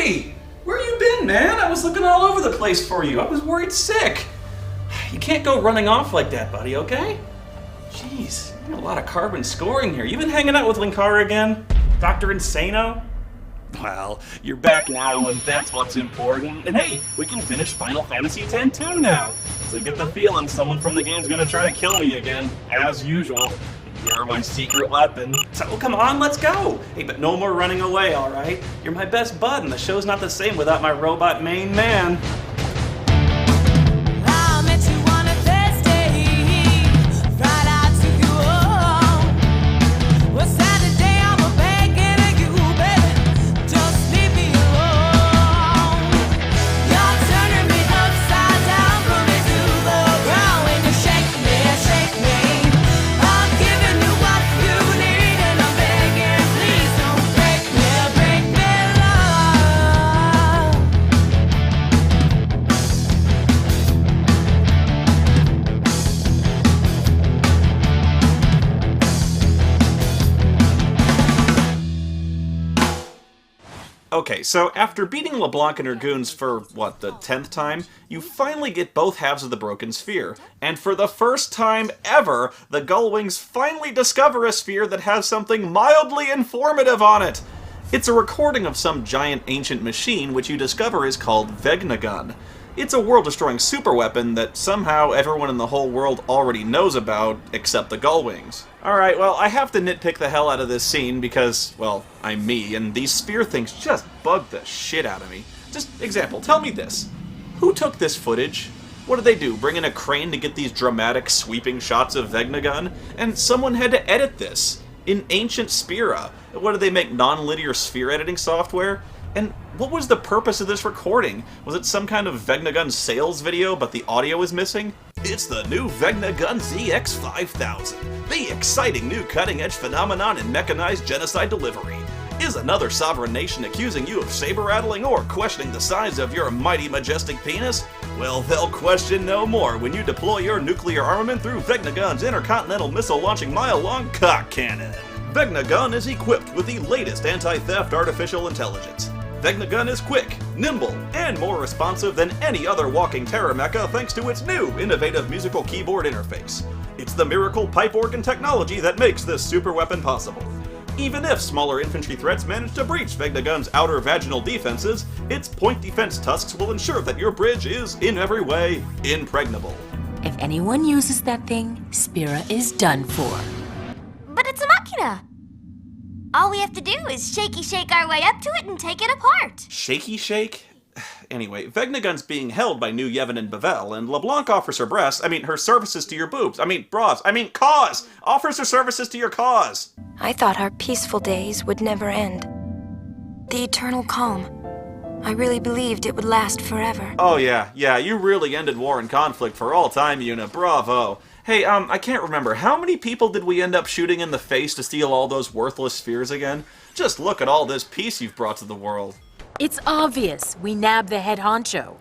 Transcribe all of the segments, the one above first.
Hey! Where you been, man? I was looking all over the place for you. I was worried sick. You can't go running off like that, buddy, okay? Jeez, you got a lot of carbon scoring here. You been hanging out with Linkara again? Dr. Insano? Well, you're back now, and that's what's important. And hey, we can finish Final Fantasy X too now. So get the feeling someone from the game's gonna try to kill me again, as usual. You're my secret weapon. So come on, let's go! Hey, but no more running away, alright? You're my best bud, and the show's not the same without my robot main man. Okay, so after beating LeBlanc and her goons for, what, the 10th time, you finally get both halves of the broken sphere. And for the first time ever, the Gullwings finally discover a sphere that has something mildly informative on it! It's a recording of some giant ancient machine which you discover is called Vegnagun. It's a world-destroying superweapon that somehow everyone in the whole world already knows about, except the Gullwings. Alright, well, I have to nitpick the hell out of this scene because, well, I'm me, and these spear things just bug the shit out of me. Just, example, tell me this. Who took this footage? What did they do, bring in a crane to get these dramatic, sweeping shots of Vegnagun? And someone had to edit this. In ancient Spira. What did they make, non-linear sphere editing software? And what was the purpose of this recording? Was it some kind of Vegnagun sales video, but the audio is missing? It's the new Vegnagun ZX5000, the exciting new cutting-edge phenomenon in mechanized genocide delivery. Is another sovereign nation accusing you of saber-rattling or questioning the size of your mighty majestic penis? Well, they'll question no more when you deploy your nuclear armament through Vegnagun's intercontinental missile-launching mile-long cock cannon. Vegnagun is equipped with the latest anti-theft artificial intelligence. Vegnagun is quick, nimble, and more responsive than any other walking terror mecha thanks to its new, innovative musical keyboard interface. It's the miracle pipe organ technology that makes this superweapon possible. Even if smaller infantry threats manage to breach Vegnagun's outer vaginal defenses, its point defense tusks will ensure that your bridge is, in every way, impregnable. If anyone uses that thing, Spira is done for. But it's a machina! All we have to do is shaky shake our way up to it and take it apart. Shaky shake? Anyway, Vegnagun's being held by New Yevon and Bevel, and LeBlanc offers her breasts, her services to your boobs. Bras. Cause! Offers her services to your cause! I thought our peaceful days would never end. The eternal calm. I really believed it would last forever. Oh yeah, you really ended war and conflict for all time, Yuna. Bravo. Hey, I can't remember. How many people did we end up shooting in the face to steal all those worthless spheres again? Just look at all this peace you've brought to the world. It's obvious. We nabbed the head honcho.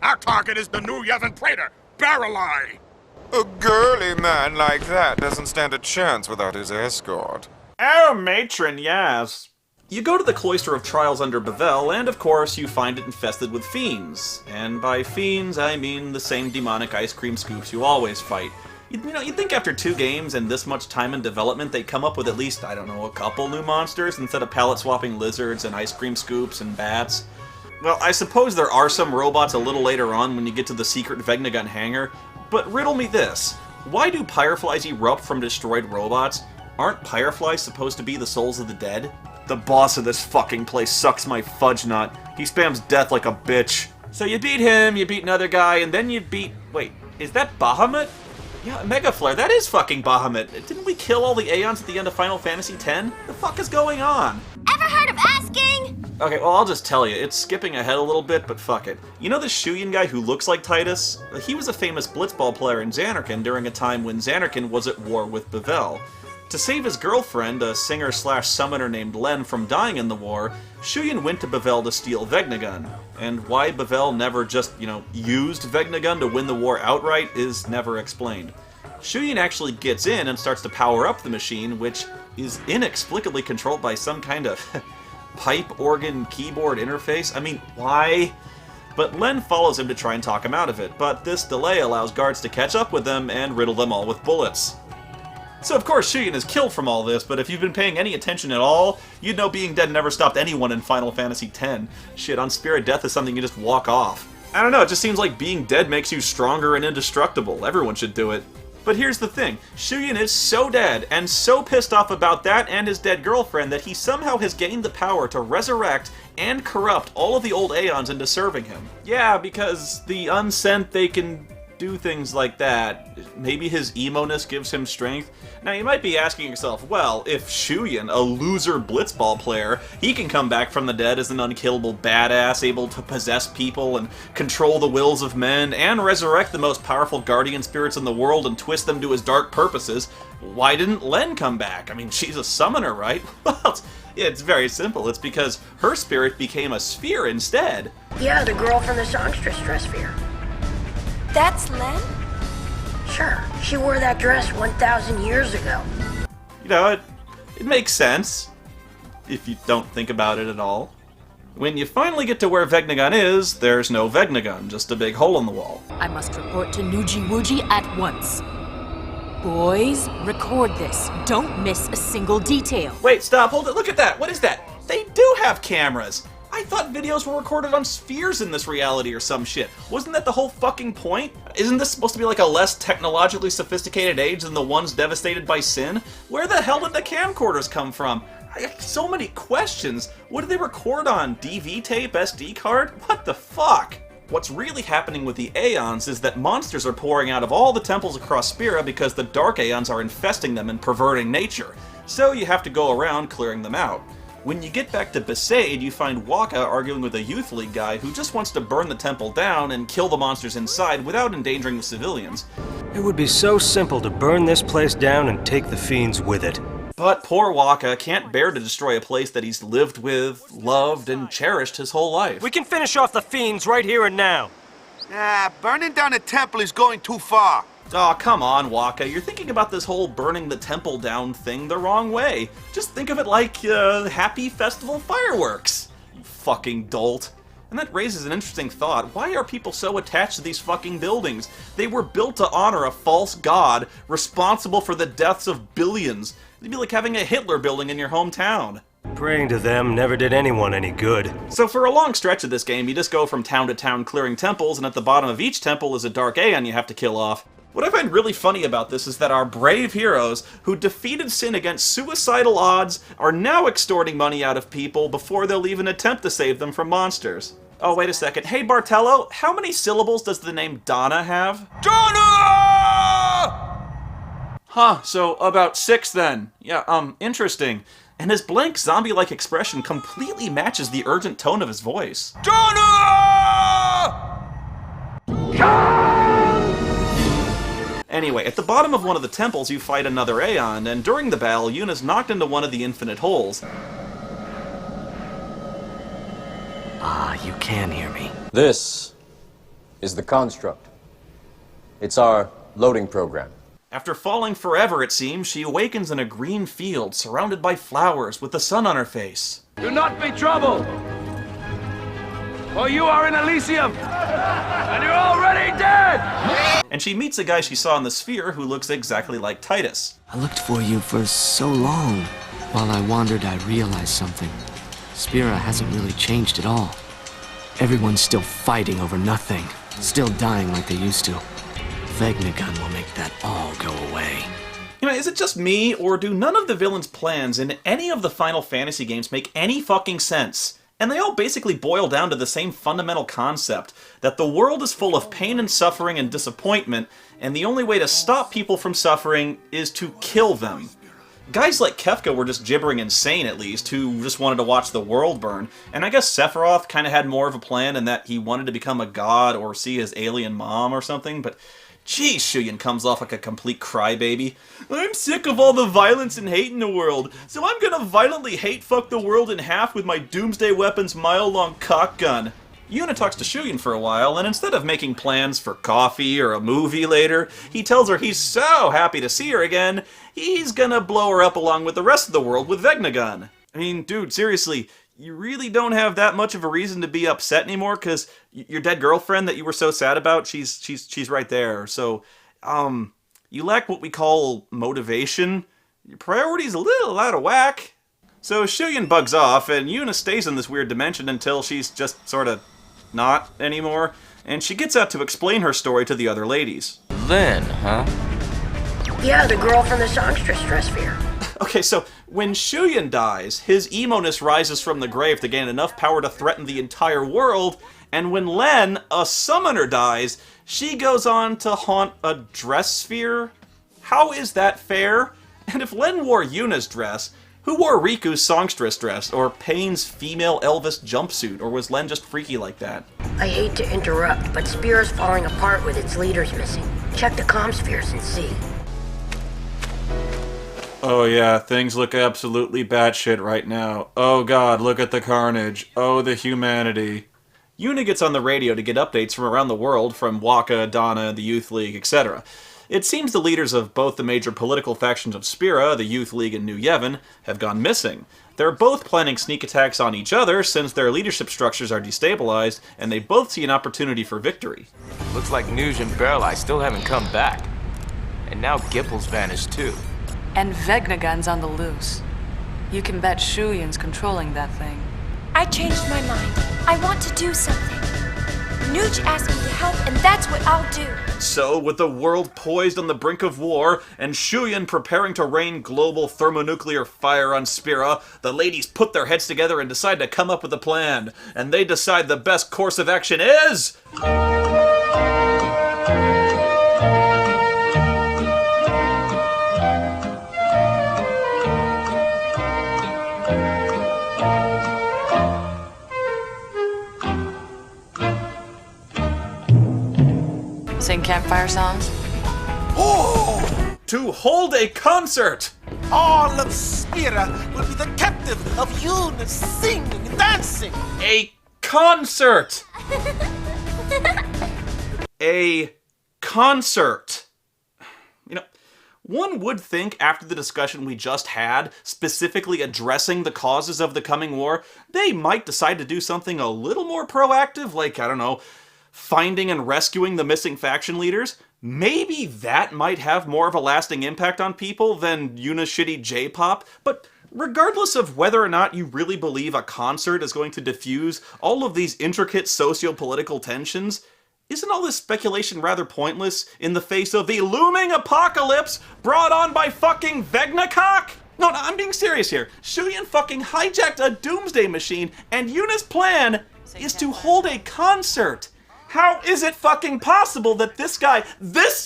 Our target is the New Yevon Praetor, Barreleye. A girly man like that doesn't stand a chance without his escort. Oh, matron, yes. You go to the Cloister of Trials under Bevel, and of course you find it infested with fiends. And by fiends, I mean the same demonic ice cream scoops you always fight. You'd think after 2 games and this much time in development they'd come up with at least, a couple new monsters instead of palette-swapping lizards and ice cream scoops and bats. Well, I suppose there are some robots a little later on when you get to the secret Vegnagun hangar, but riddle me this. Why do Pyreflies erupt from destroyed robots? Aren't Pyreflies supposed to be the souls of the dead? The boss of this fucking place sucks my fudge nut. He spams death like a bitch. So you beat him, you beat another guy, and then you beat... Wait, is that Bahamut? Yeah, Mega Flare, that is fucking Bahamut. Didn't we kill all the Aeons at the end of Final Fantasy X? The fuck is going on? Ever heard of asking? Okay, well, I'll just tell you. It's skipping ahead a little bit, but fuck it. You know the Shuyin guy who looks like Titus? He was a famous blitzball player in Xanarkand during a time when Xanarkand was at war with Bevel. To save his girlfriend, a singer-slash-summoner named Len, from dying in the war, Shuyin went to Bevel to steal Vegnagun. And why Bevel never just, used Vegnagun to win the war outright is never explained. Shuyin actually gets in and starts to power up the machine, which is inexplicably controlled by some kind of pipe organ keyboard interface? I mean, why? But Len follows him to try and talk him out of it, but this delay allows guards to catch up with them and riddle them all with bullets. So of course Shuyin is killed from all this, but if you've been paying any attention at all, you'd know being dead never stopped anyone in Final Fantasy X. Shit, on Spirit, death is something you just walk off. I don't know, it just seems like being dead makes you stronger and indestructible. Everyone should do it. But here's the thing, Shuyin is so dead, and so pissed off about that and his dead girlfriend that he somehow has gained the power to resurrect and corrupt all of the old Aeons into serving him. Yeah, because the unsent, they can do things like that. Maybe his emo-ness gives him strength. Now you might be asking yourself, well, if Shuyin, a loser blitzball player, he can come back from the dead as an unkillable badass, able to possess people and control the wills of men, and resurrect the most powerful guardian spirits in the world and twist them to his dark purposes, why didn't Len come back? I mean, she's a summoner, right? Well, it's very simple. It's because her spirit became a sphere instead. Yeah, the girl from the songstress dress sphere. That's Len? Sure, she wore that dress 1,000 years ago. You know, it makes sense, if you don't think about it at all. When you finally get to where Vegnagun is, there's no Vegnagun, just a big hole in the wall. I must report to Nuji Wuji at once. Boys, record this. Don't miss a single detail. Wait, stop, hold it, look at that! What is that? They do have cameras! I thought videos were recorded on spheres in this reality or some shit. Wasn't that the whole fucking point? Isn't this supposed to be like a less technologically sophisticated age than the ones devastated by sin? Where the hell did the camcorders come from? I have so many questions. What did they record on? DV tape? SD card? What the fuck? What's really happening with the Aeons is that monsters are pouring out of all the temples across Spira because the Dark Aeons are infesting them and perverting nature. So you have to go around clearing them out. When you get back to Besaid, you find Wakka arguing with a Youth League guy who just wants to burn the temple down and kill the monsters inside without endangering the civilians. It would be so simple to burn this place down and take the fiends with it. But poor Wakka can't bear to destroy a place that he's lived with, loved, and cherished his whole life. We can finish off the fiends right here and now. Nah, burning down a temple is going too far. Aw, come on, Wakka. You're thinking about this whole burning the temple down thing the wrong way. Just think of it like, happy festival fireworks. You fucking dolt. And that raises an interesting thought. Why are people so attached to these fucking buildings? They were built to honor a false god responsible for the deaths of billions. It'd be like having a Hitler building in your hometown. Praying to them never did anyone any good. So for a long stretch of this game, you just go from town to town clearing temples, and at the bottom of each temple is a Dark Aeon you have to kill off. What I find really funny about this is that our brave heroes, who defeated sin against suicidal odds, are now extorting money out of people before they'll even attempt to save them from monsters. Oh, wait a second. Hey, Bartello, how many syllables does the name Donna have? Donna! Huh, so about 6 then. Yeah, interesting. And his blank zombie-like expression completely matches the urgent tone of his voice. Donna! Anyway, at the bottom of one of the temples you fight another Aeon, and during the battle, Yuna's knocked into one of the infinite holes. Ah, you can hear me. This is the construct. It's our loading program. After falling forever, it seems, she awakens in a green field, surrounded by flowers, with the sun on her face. Do not be troubled, for you are in Elysium, and you're already dead! And she meets a guy she saw in the sphere who looks exactly like Titus. I looked for you for so long. While I wandered, I realized something. Spira hasn't really changed at all. Everyone's still fighting over nothing, still dying like they used to. Vegnagun will make that all go away. You know, is it just me, or do none of the villains' plans in any of the Final Fantasy games make any fucking sense? And they all basically boil down to the same fundamental concept, that the world is full of pain and suffering and disappointment, and the only way to stop people from suffering is to kill them. Guys like Kefka were just gibbering insane, at least, who just wanted to watch the world burn, and I guess Sephiroth kind of had more of a plan in that he wanted to become a god or see his alien mom or something, but geez, Shuyin comes off like a complete crybaby. I'm sick of all the violence and hate in the world, so I'm gonna violently hate-fuck the world in half with my Doomsday Weapon's mile-long cock gun. Yuna talks to Shuyin for a while, and instead of making plans for coffee or a movie later, he tells her he's so happy to see her again, he's gonna blow her up along with the rest of the world with Vegnagun. I mean, dude, seriously, you really don't have that much of a reason to be upset anymore, because your dead girlfriend that you were so sad about, she's right there. So, you lack what we call motivation. Your priority's a little out of whack. So Shuyin bugs off, and Yuna stays in this weird dimension until she's just sort of not anymore, and she gets out to explain her story to the other ladies. Then, huh? Yeah, the girl from the songstress dress sphere. Okay, so when Shuyin dies, his emo-ness rises from the grave to gain enough power to threaten the entire world, and when Len, a summoner, dies, she goes on to haunt a dress sphere? How is that fair? And if Len wore Yuna's dress, who wore Riku's songstress dress, or Payne's female Elvis jumpsuit, or was Len just freaky like that? I hate to interrupt, but Spear's falling apart with its leaders missing. Check the comm spheres and see. Oh yeah, things look absolutely batshit right now. Oh god, look at the carnage. Oh, the humanity. Yuna gets on the radio to get updates from around the world, from Waka, Donna, the Youth League, etc. It seems the leaders of both the major political factions of Spira, the Youth League and New Yevon, have gone missing. They're both planning sneak attacks on each other since their leadership structures are destabilized, and they both see an opportunity for victory. Looks like Nuge and Barreleye still haven't come back. And now Gipple's vanished too. And Vegnagun's on the loose. You can bet Shuyin's controlling that thing. I changed my mind. I want to do something. Nuge asked me to help, and that's what I'll do. So, with the world poised on the brink of war, and Shuyin preparing to rain global thermonuclear fire on Spira, the ladies put their heads together and decide to come up with a plan. And they decide the best course of action is... Sing campfire songs? Oh! To hold a concert! All of Spira will be the captive of Yuna singing and dancing. A concert! A concert. You know, one would think after the discussion we just had, specifically addressing the causes of the coming war, they might decide to do something a little more proactive, like, I don't know, finding and rescuing the missing faction leaders. Maybe that might have more of a lasting impact on people than Yuna's shitty J-pop, but regardless of whether or not you really believe a concert is going to diffuse all of these intricate socio-political tensions, isn't all this speculation rather pointless in the face of the looming apocalypse brought on by fucking Vegnacock? No, I'm being serious here. Shuyin fucking hijacked a doomsday machine, and Yuna's plan is to hold a concert. How is it fucking possible that this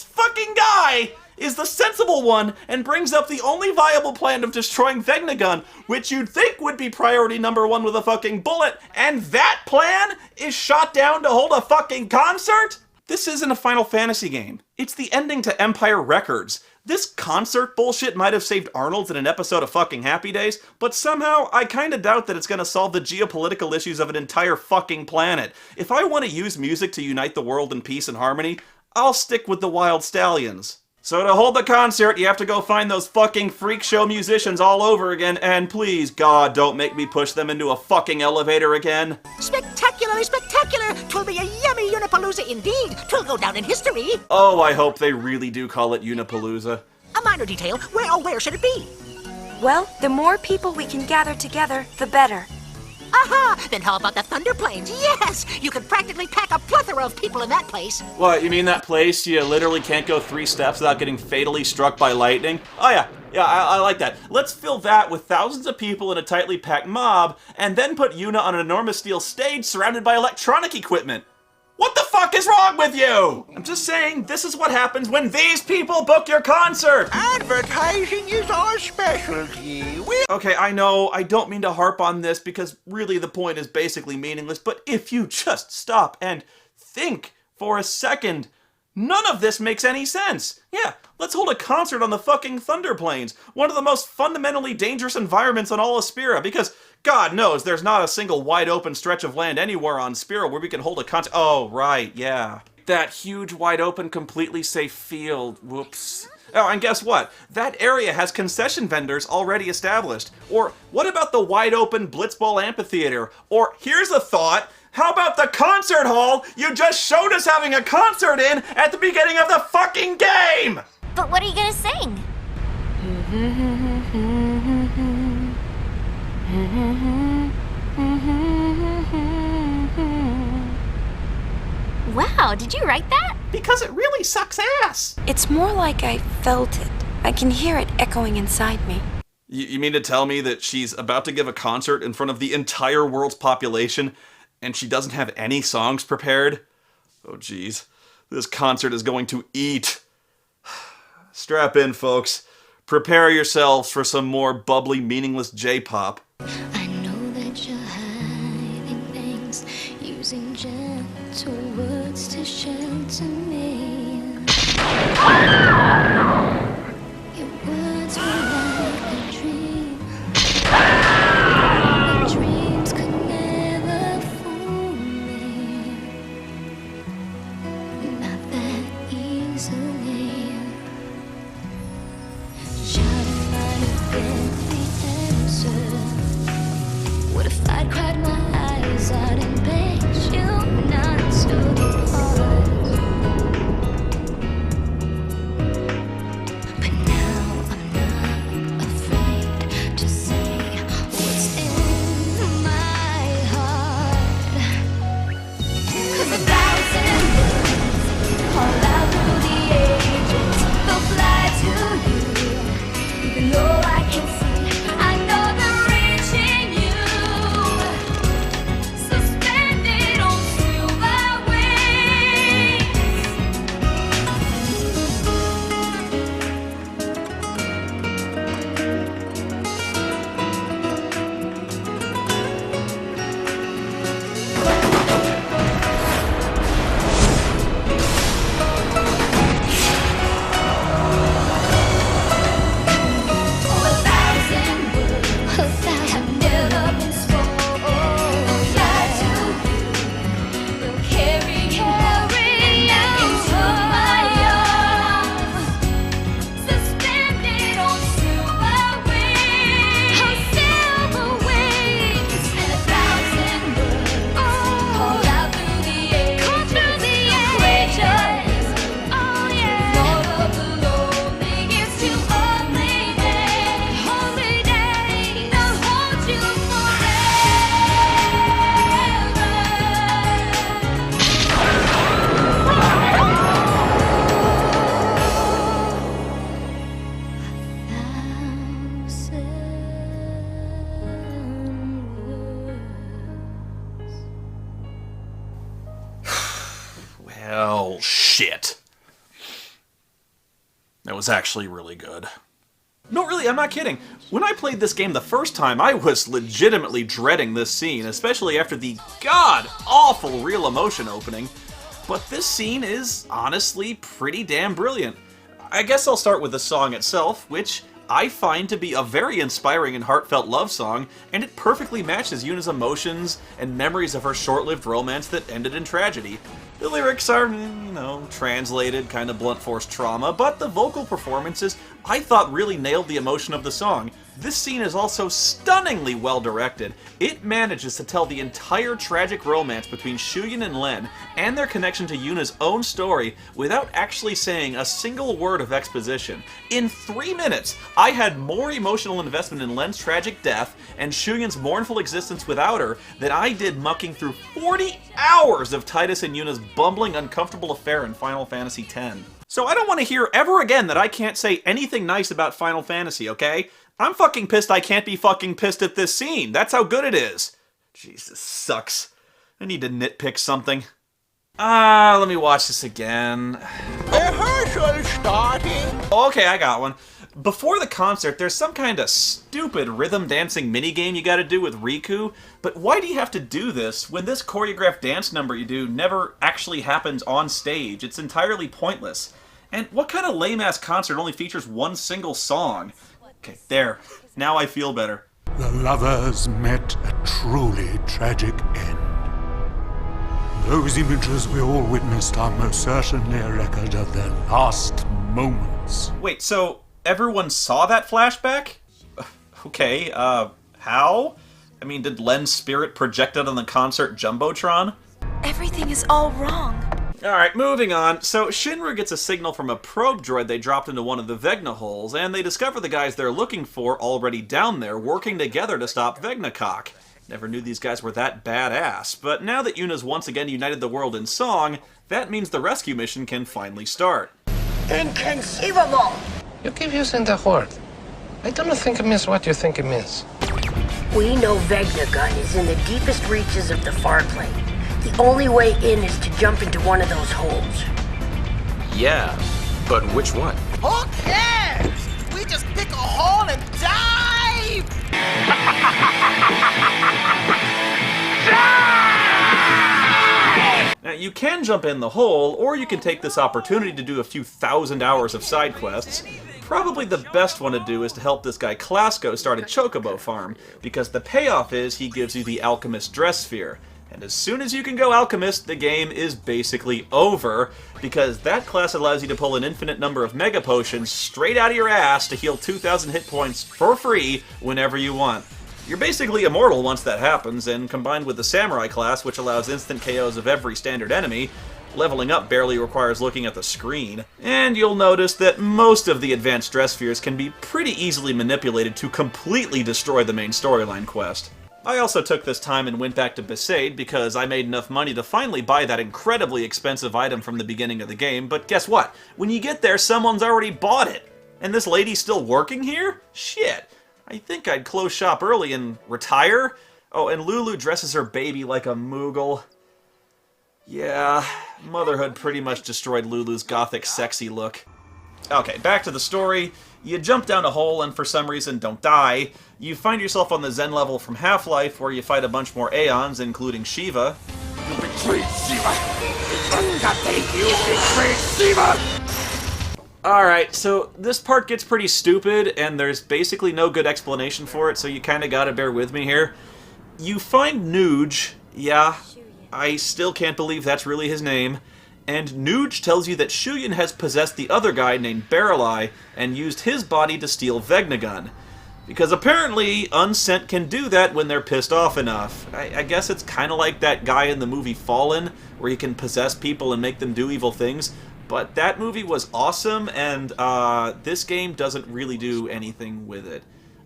fucking guy, is the sensible one and brings up the only viable plan of destroying Vegnagun, which you'd think would be priority number one with a fucking bullet, and that plan is shot down to hold a fucking concert? This isn't a Final Fantasy game. It's the ending to Empire Records. This concert bullshit might have saved Arnold's in an episode of fucking Happy Days, but somehow I kinda doubt that it's gonna solve the geopolitical issues of an entire fucking planet. If I want to use music to unite the world in peace and harmony, I'll stick with the Wild Stallions. So to hold the concert, you have to go find those fucking freak show musicians all over again, and please, God, don't make me push them into a fucking elevator again. Spectacularly spectacular! 'Twill be a yummy Unipalooza indeed! 'Twill go down in history! Oh, I hope they really do call it Unipalooza. A minor detail, where should it be? Well, the more people we can gather together, the better. Aha! Then how about the Thunder Plains? Yes! You could practically pack a plethora of people in that place. What, you mean that place you literally can't go 3 steps without getting fatally struck by lightning? Oh yeah, I like that. Let's fill that with thousands of people in a tightly packed mob, and then put Yuna on an enormous steel stage surrounded by electronic equipment. What the fuck is wrong with you? I'm just saying, this is what happens when these people book your concert! Advertising is our specialty. Okay, I know, I don't mean to harp on this because really the point is basically meaningless, but if you just stop and think for a second, none of this makes any sense. Yeah, let's hold a concert on the fucking Thunder Plains, one of the most fundamentally dangerous environments on all of Spira, because God knows there's not a single wide open stretch of land anywhere on Spira where we can hold a concert. Oh, right, yeah. That huge wide open completely safe field, whoops. Oh, and guess what? That area has concession vendors already established. Or what about the wide-open Blitzball Amphitheater? Or here's a thought, how about the concert hall you just showed us having a concert in at the beginning of the fucking game? But what are you gonna sing? Wow, did you write that? Because it really sucks ass. It's more like I felt it. I can hear it echoing inside me. You mean to tell me that she's about to give a concert in front of the entire world's population and she doesn't have any songs prepared? Oh geez, this concert is going to eat. Strap in, folks. Prepare yourselves for some more bubbly, meaningless J-pop. I know that you're hiding things, using gentle words to shelter me. Your words were like a dream, but dreams could never fool me, not that easily. Shouting might have been the answer. What if I'd cried my eyes out and begged you not to depart? But now I'm not afraid to say what's in my heart. 'Cause 1,000 words call out through the ages, they'll fly to you. Even though I can see, I know they're reaching you. Suspended on silver wings. Oh, 1,000 words have never been spoken. Fly to you, they'll carry you into my arms. Suspended on silver wings. And 1,000 words call out through the ages. Oh yeah. Lord of the lonely is to only day, they'll hold you Well, shit. That was actually really good. No, really, I'm not kidding. When I played this game the first time, I was legitimately dreading this scene, especially after the god-awful Real Emotion opening. But this scene is honestly pretty damn brilliant. I guess I'll start with the song itself, which I find to be a very inspiring and heartfelt love song, and it perfectly matches Yuna's emotions and memories of her short-lived romance that ended in tragedy. The lyrics are, translated, kind of blunt force trauma, but the vocal performances, I thought, really nailed the emotion of the song. This scene is also stunningly well directed. It manages to tell the entire tragic romance between Shuyin and Len, and their connection to Yuna's own story, without actually saying a single word of exposition. In 3 minutes, I had more emotional investment in Len's tragic death and Shuyin's mournful existence without her than I did mucking through 40 hours of Titus and Yuna's bumbling, uncomfortable affair in Final Fantasy X. So I don't want to hear ever again that I can't say anything nice about Final Fantasy, okay? I'm fucking pissed I can't be fucking pissed at this scene. That's how good it is. Jesus, sucks. I need to nitpick something. Let me watch this again. Rehearsal starting. Okay, I got one. Before the concert, there's some kind of stupid rhythm dancing minigame you gotta do with Riku, but why do you have to do this when this choreographed dance number you do never actually happens on stage? It's entirely pointless. And what kind of lame-ass concert only features one single song? Okay, there. Now I feel better. The lovers met a truly tragic end. Those images we all witnessed are most certainly a record of their last moments. Wait, so everyone saw that flashback? Okay, how? I mean, did Len's spirit project it on the concert Jumbotron? Everything is all wrong. Alright, moving on. So, Shinra gets a signal from a probe droid they dropped into one of the Vegna holes, and they discover the guys they're looking for already down there, working together to stop Vegnacock. Never knew these guys were that badass, but now that Yuna's once again united the world in song, that means the rescue mission can finally start. Inconceivable! You keep using the word. I don't think it means what you think it means. We know Vegnagun is in the deepest reaches of the far plane. The only way in is to jump into one of those holes. Yeah, but which one? Who cares? We just pick a hole and dive! Now, you can jump in the hole, or you can take this opportunity to do a few thousand hours of side quests. Probably the best one to do is to help this guy Klasko start a chocobo farm, because the payoff is he gives you the Alchemist Dress Sphere. And as soon as you can go Alchemist, the game is basically over, because that class allows you to pull an infinite number of Mega Potions straight out of your ass to heal 2,000 hit points for free whenever you want. You're basically immortal once that happens, and combined with the Samurai class, which allows instant KOs of every standard enemy, leveling up barely requires looking at the screen. And you'll notice that most of the advanced dress spheres can be pretty easily manipulated to completely destroy the main storyline quest. I also took this time and went back to Besaid because I made enough money to finally buy that incredibly expensive item from the beginning of the game, but guess what? When you get there, someone's already bought it! And this lady's still working here? Shit! I think I'd close shop early and retire? Oh, and Lulu dresses her baby like a Moogle. Yeah, motherhood pretty much destroyed Lulu's gothic sexy look. Okay, back to the story. You jump down a hole and for some reason don't die. You find yourself on the Zen level from Half-Life where you fight a bunch more Aeons, including Shiva. You betrayed Shiva! You betrayed Shiva! Alright, so this part gets pretty stupid, and there's basically no good explanation for it, so you kinda gotta bear with me here. You find Nuge, yeah, I still can't believe that's really his name, and Nuge tells you that Shuyin has possessed the other guy named Barreleye and used his body to steal Vegnagun. Because apparently, Unsent can do that when they're pissed off enough. I guess it's kinda like that guy in the movie Fallen, where you can possess people and make them do evil things. But that movie was awesome, and this game doesn't really do anything with it.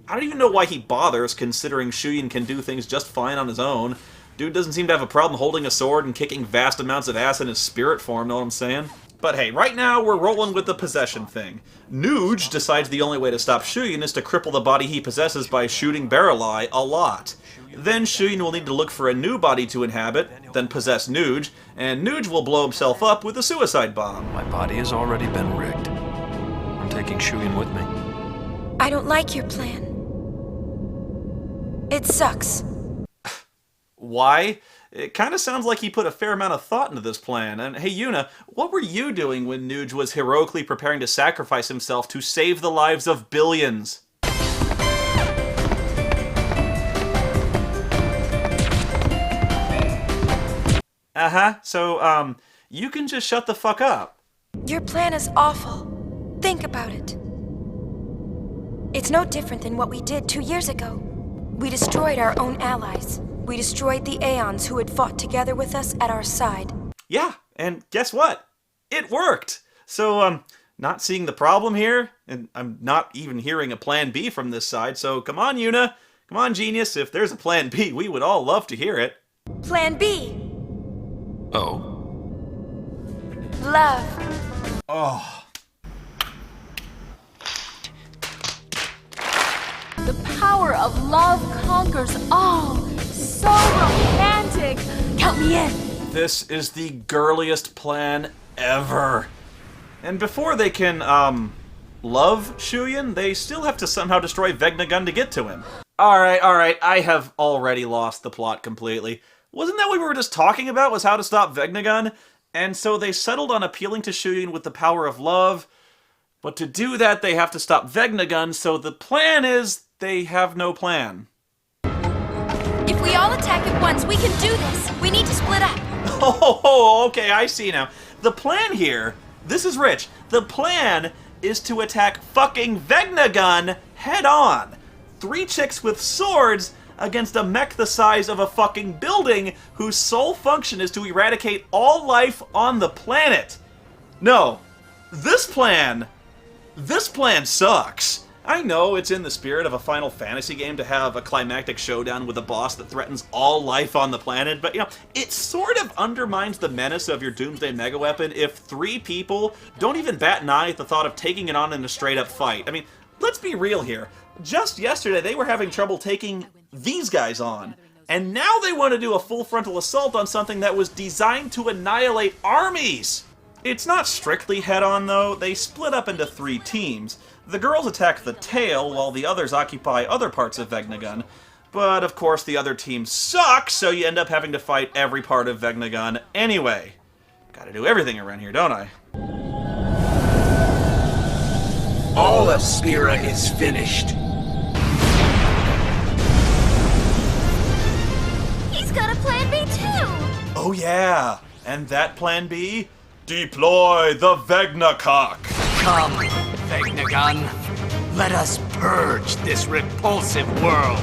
I don't even know why he bothers, considering Shuyin can do things just fine on his own. Dude doesn't seem to have a problem holding a sword and kicking vast amounts of ass in his spirit form, know what I'm saying? But hey, right now we're rolling with the possession thing. Nuge decides the only way to stop Shuyin is to cripple the body he possesses by shooting Barreleye a lot. Then Shuyin will need to look for a new body to inhabit, then possess Nuge, and Nuge will blow himself up with a suicide bomb. My body has already been rigged. I'm taking Shuyin with me. I don't like your plan. It sucks. Why? It kind of sounds like he put a fair amount of thought into this plan. And hey, Yuna, what were you doing when Nuge was heroically preparing to sacrifice himself to save the lives of billions? So, you can just shut the fuck up. Your plan is awful. Think about it. It's no different than what we did 2 years ago. We destroyed our own allies. We destroyed the Aeons who had fought together with us at our side. Yeah, and guess what? It worked! So, not seeing the problem here, and I'm not even hearing a plan B from this side, so come on, Yuna. Come on, genius. If there's a plan B, we would all love to hear it. Plan B. Oh? Love. Oh. The power of love conquers all. So romantic. Count me in. This is the girliest plan ever. And before they can, love Shuyin, they still have to somehow destroy Vegnagun to get to him. Alright, I have already lost the plot completely. Wasn't that what we were just talking about, was how to stop Vegnagun? And so they settled on appealing to Shuyin with the power of love, but to do that they have to stop Vegnagun, so the plan is they have no plan. If we all attack at once, we can do this. We need to split up. Oh, okay, I see now. The plan here This is rich. The plan is to attack fucking Vegnagun head on. 3 chicks with swords against a mech the size of a fucking building whose sole function is to eradicate all life on the planet. No, this plan sucks. I know it's in the spirit of a Final Fantasy game to have a climactic showdown with a boss that threatens all life on the planet, but, you know, it sort of undermines the menace of your Doomsday Mega Weapon if 3 people don't even bat an eye at the thought of taking it on in a straight-up fight. I mean, let's be real here. Just yesterday, they were having trouble taking these guys on, and now they want to do a full frontal assault on something that was designed to annihilate armies! It's not strictly head-on, though. They split up into 3 teams. The girls attack the tail, while the others occupy other parts of Vegnagun. But, of course, the other team sucks, so you end up having to fight every part of Vegnagun anyway. Gotta do everything around here, don't I? All of Spira is finished. He's got a plan B, too! Oh, yeah! And that plan B? Deploy the Vegnacock! Come, Vegnagun. Let us purge this repulsive world.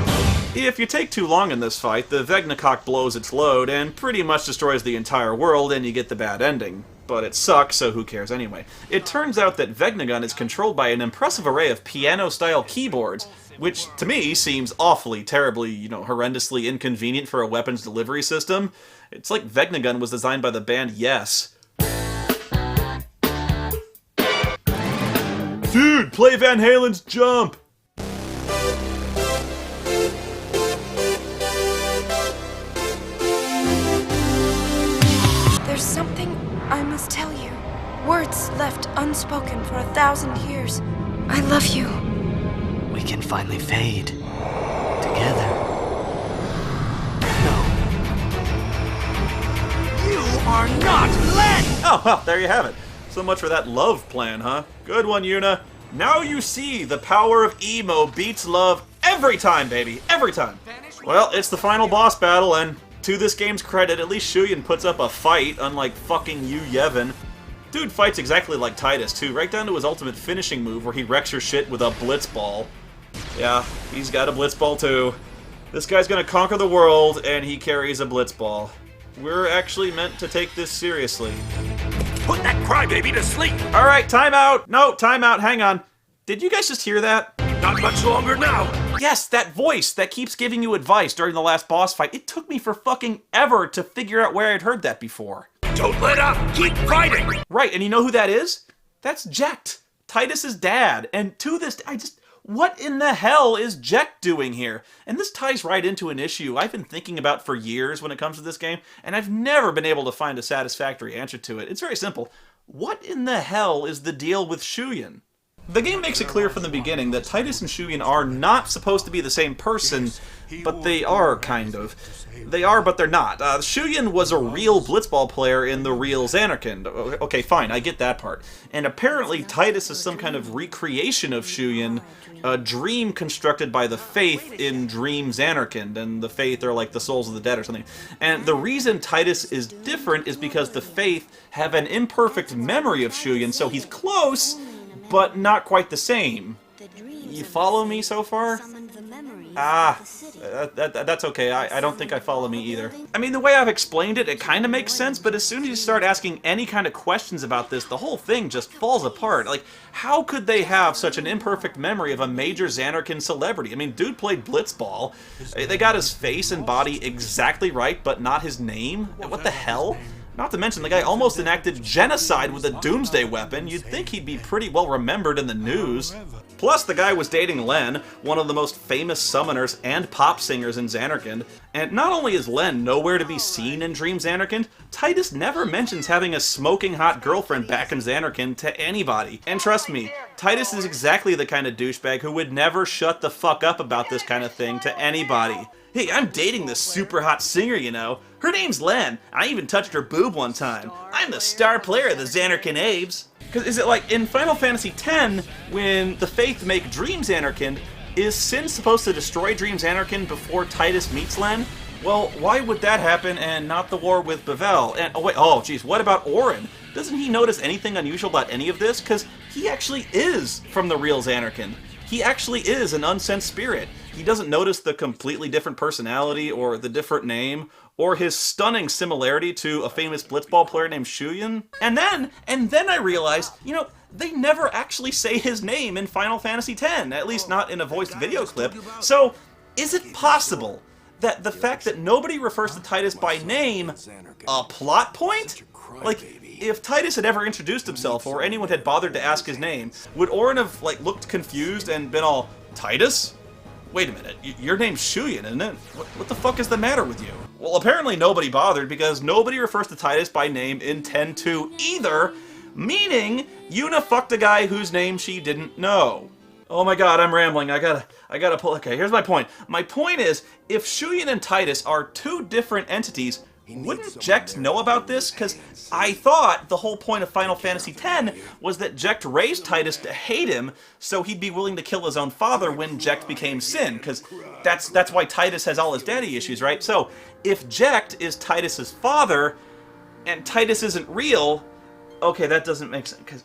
If you take too long in this fight, the Vegnacock blows its load and pretty much destroys the entire world, and you get the bad ending. But it sucks, so who cares anyway. It turns out that Vegnagun is controlled by an impressive array of piano-style keyboards, which, to me, seems awfully, terribly, horrendously inconvenient for a weapons delivery system. It's like Vegnagun was designed by the band Yes. Dude, play Van Halen's Jump! There's something I must tell you. Words left unspoken for 1,000 years. I love you. We can finally fade. Together. You are not Len! Oh, well, there you have it. So much for that love plan, huh? Good one, Yuna. Now you see the power of emo beats love every time, baby. Every time. Well, it's the final boss battle, and to this game's credit, at least Shuyin puts up a fight, unlike fucking Yu Yevon. Dude fights exactly like Titus, too, right down to his ultimate finishing move where he wrecks your shit with a blitzball. Yeah, he's got a blitzball, too. This guy's gonna conquer the world, and he carries a blitzball. We're actually meant to take this seriously. Put that crybaby to sleep! Alright, time out! No, time out, hang on. Did you guys just hear that? Not much longer now! Yes, that voice that keeps giving you advice during the last boss fight. It took me for fucking ever to figure out where I'd heard that before. Don't let up! Keep fighting! Right, and you know who that is? That's Jekt, Titus's dad. And to this, what in the hell is Jekt doing here? And this ties right into an issue I've been thinking about for years when it comes to this game, and I've never been able to find a satisfactory answer to it. It's very simple. What in the hell is the deal with Shuyin? The game makes it clear from the beginning that Titus and Shuyin are not supposed to be the same person, but they are, kind of. They are, but they're not. Shuyin was a real blitzball player in the real Zanarkand. Okay, fine, I get that part. And apparently Titus is some kind of recreation of Shuyin, a dream constructed by the Faith in Dream Zanarkand, and the Faith are like the souls of the dead or something. And the reason Titus is different is because the Faith have an imperfect memory of Shuyin, so he's close, but not quite the same. You follow me so far? That's okay. I don't think I follow me either. I mean, the way I've explained it, it kind of makes sense, but as soon as you start asking any kind of questions about this, the whole thing just falls apart. Like, how could they have such an imperfect memory of a major Zanarkand celebrity? I mean, dude played blitzball. They got his face and body exactly right, but not his name? What the hell? Not to mention, the guy almost enacted genocide with a doomsday weapon. You'd think he'd be pretty well remembered in the news. Plus, the guy was dating Len, one of the most famous summoners and pop singers in Zanarkand. And not only is Len nowhere to be seen in Dream Zanarkand, Titus never mentions having a smoking hot girlfriend back in Zanarkand to anybody. And trust me, Titus is exactly the kind of douchebag who would never shut the fuck up about this kind of thing to anybody. Hey, I'm dating this super hot singer, you know. Her name's Len. I even touched her boob one time. I'm the star player of the Zanarkand Aves. Because is it like in Final Fantasy X, when the Faith make Dream Zanarkand, is Sin supposed to destroy Dream Zanarkand before Titus meets Len? Well, why would that happen and not the war with Bavel? And, oh geez, what about Orin? Doesn't he notice anything unusual about any of this? Because he actually is from the real Xanarkand. He actually is an unsent spirit. He doesn't notice the completely different personality or the different name or his stunning similarity to a famous blitzball player named Shuyin. And then I realized, you know, they never actually say his name in Final Fantasy X, at least not in a voiced video clip. So, is it possible that the fact that nobody refers to Tidus by name a plot point? Like, if Tidus had ever introduced himself or anyone had bothered to ask his name, would Orin have, like, looked confused and been all, Tidus? Wait a minute, your name's Shuyin, isn't it? What the fuck is the matter with you? Well, apparently nobody bothered because nobody refers to Tidus by name in 10-2 either, meaning Yuna fucked a guy whose name she didn't know. Oh my god, I'm rambling. I gotta pull. Okay, here's my point. My point is, if Shuyin and Tidus are two different entities, wouldn't Jecht know about this? Because I thought the whole point of Final Fantasy X was that Jecht raised Tidus to hate him, so he'd be willing to kill his own father when Jecht became Sin, because that's why Tidus has all his daddy issues, right? So, if Jecht is Tidus's father, and Tidus isn't real, okay, that doesn't make sense, because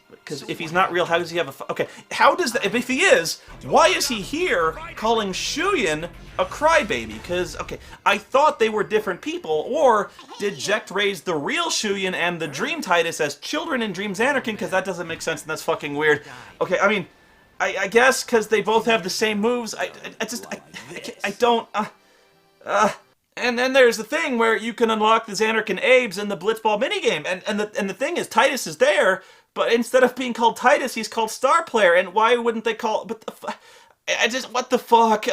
if he's not real, how does he have a... Okay, how does that... If he is, why is he here calling Shuyin a crybaby? Because, okay, I thought they were different people, or did Jecht raise the real Shuyin and the Dream Tidus as children in Dream Xanarkand? Because that doesn't make sense, and that's fucking weird. Okay, I mean, I guess because they both have the same moves, I don't... And then there's the thing where you can unlock the Xanarkand Abes in the Blitzball minigame, and the thing is, Tidus is there, but instead of being called Tidus, he's called Star Player, and why wouldn't they call... But what the fuck?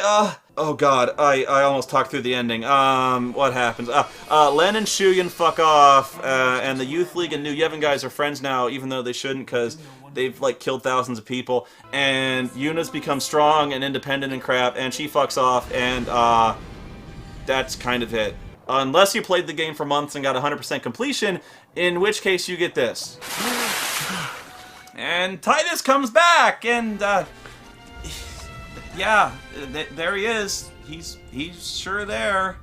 Oh god, I almost talked through the ending. What happens? Len and Shuyin fuck off, and the Youth League and New Yevon guys are friends now, even though they shouldn't, because they've, like, killed thousands of people, and Yuna's become strong and independent and crap, and she fucks off, and, that's kind of it. Unless you played the game for months and got 100% completion, in which case you get this. And Tidus comes back, and, yeah, there he is. He's sure there.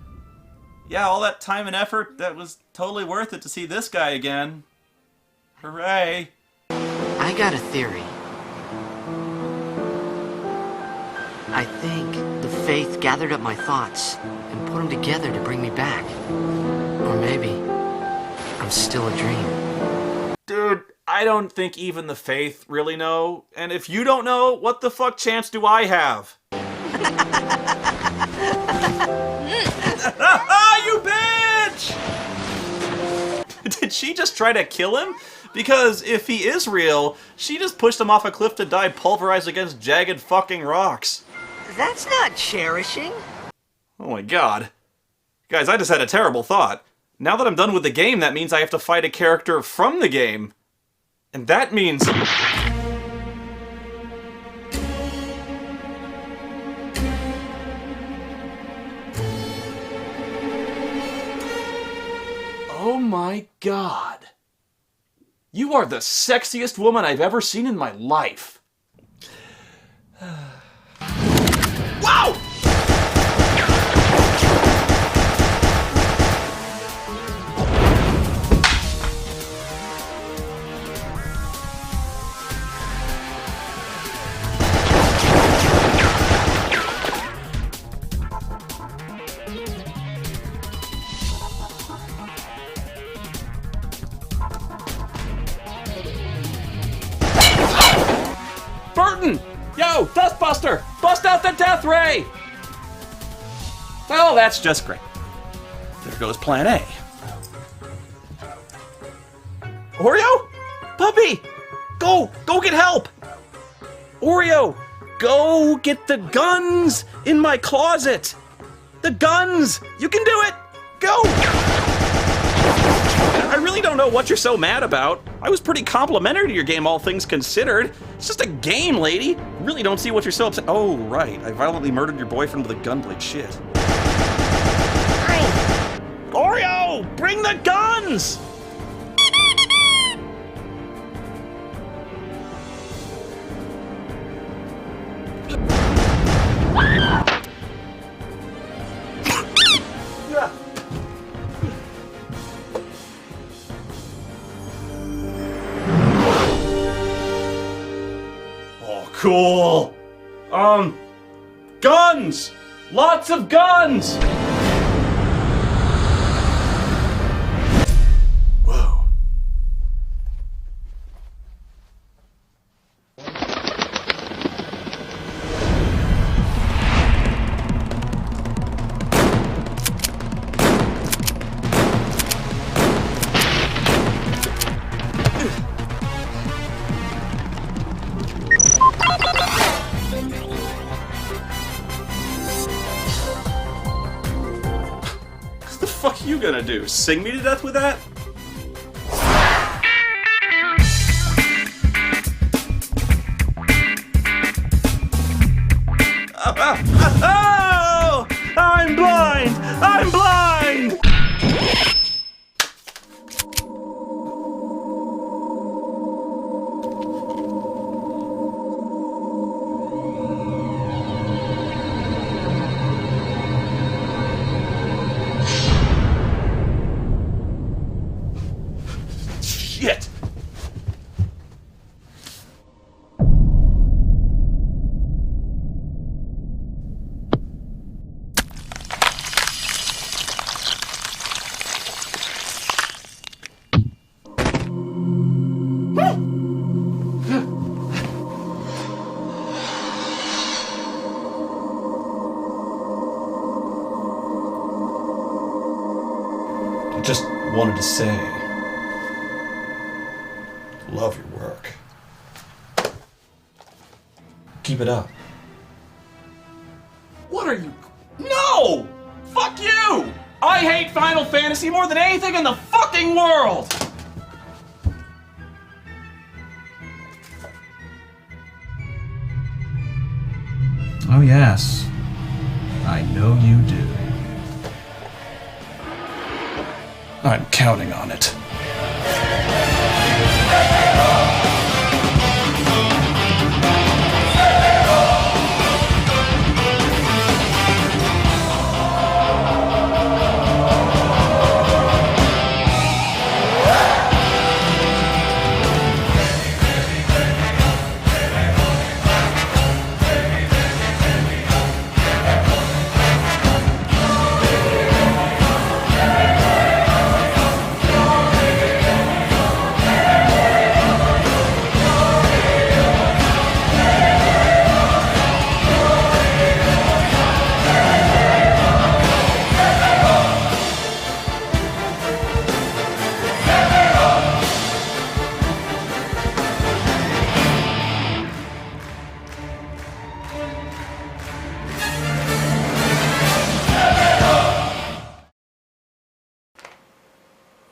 Yeah, all that time and effort, that was totally worth it to see this guy again. Hooray. I got a theory. I think the Faith gathered up my thoughts and put them together to bring me back. Or maybe I'm still a dream. Dude, I don't think even the Faith really know. And if you don't know, what the fuck chance do I have? Ah, you bitch! Did she just try to kill him? Because if he is real, she just pushed him off a cliff to die pulverized against jagged fucking rocks. That's not cherishing. Oh my god. Guys, I just had a terrible thought. Now that I'm done with the game, that means I have to fight a character from the game. And that means... Oh my god. You are the sexiest woman I've ever seen in my life. Wow! Burton! Yo, Dustbuster! Bust out the Death Ray! Well, that's just great. There goes Plan A. Oreo? Puppy! Go get help! Oreo, go get the guns in my closet! The guns! You can do it! Go! I really don't know what you're so mad about. I was pretty complimentary to your game, all things considered. It's just a game, lady. Really don't see what you're so upset. Oh, right. I violently murdered your boyfriend with a gunblade. Shit. Oreo! Bring the guns! Cool. Guns! Lots of guns! Whoa. What the fuck are you gonna do? Sing me to death with that? Oh! I'm blind! I'm blind! Shit! I just wanted to say, love your work. Keep it up. What are you? No! Fuck you! I hate Final Fantasy more than anything in the fucking world! Oh yes, I know you do. I'm counting on it.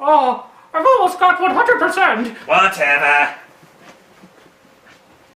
Oh, I've almost got 100%! Whatever.